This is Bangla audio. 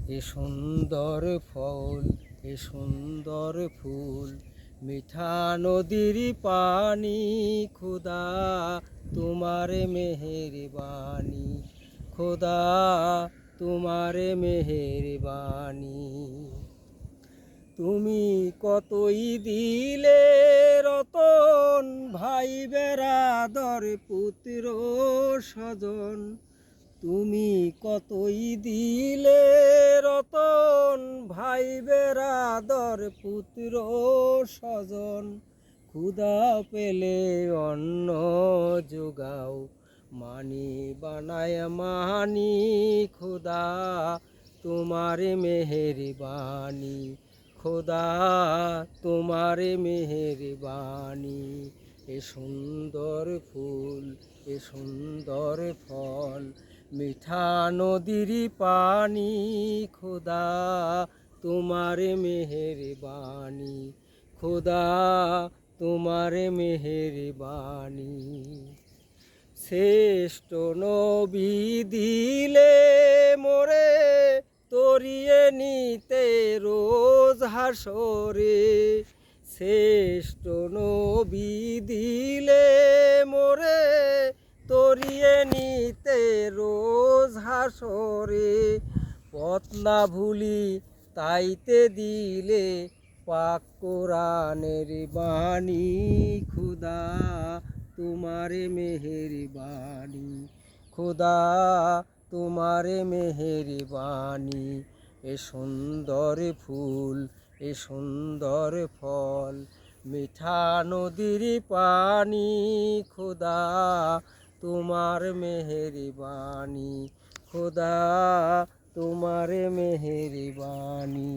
এ সুন্দর ফল, এ সুন্দর ফুল, মিঠা নদীর পানি, খোদা তোমার মেহেরবানি, খোদা তোমার মেহেরবানি। তুমি কতই দিলে রতন, ভাই বেরাদর পুত্র স্বজন। তুমি কতই দিলে রতন, ভাই বেরাদর পুত্র স্বজন। ক্ষুধা পেলে অন্ন যোগাও, মানি বানায় মানি, খোদা তোমার মেহেরবানি, খোদা তোমার মেহেরবানি। এ সুন্দর ফুল, এ সুন্দর ফল, মিঠা নদীর পানি, খোদা তোমার মেহেরবানি, খোদা তোমার মেহেরবানি। শ্রেষ্ঠ নবী দিলে মোরে, তরিয়ে নিতে রোজ হাসরে। শ্রেষ্ঠ নবী দিলে মোরে, তরিয়ে নিতে রোজ হাসরে। পথ না ভুলি তাইতে দিলে, পাক কোরআনের বাণী, খোদা তোমার মেহেরবানি, খোদা তোমার মেহেরবানি। এ সুন্দর ফুল, এ সুন্দর ফল, মিঠা নদীর পানি, খোদা তোমার মেহেরবানি, খোদা তোমার মেহেরবানি।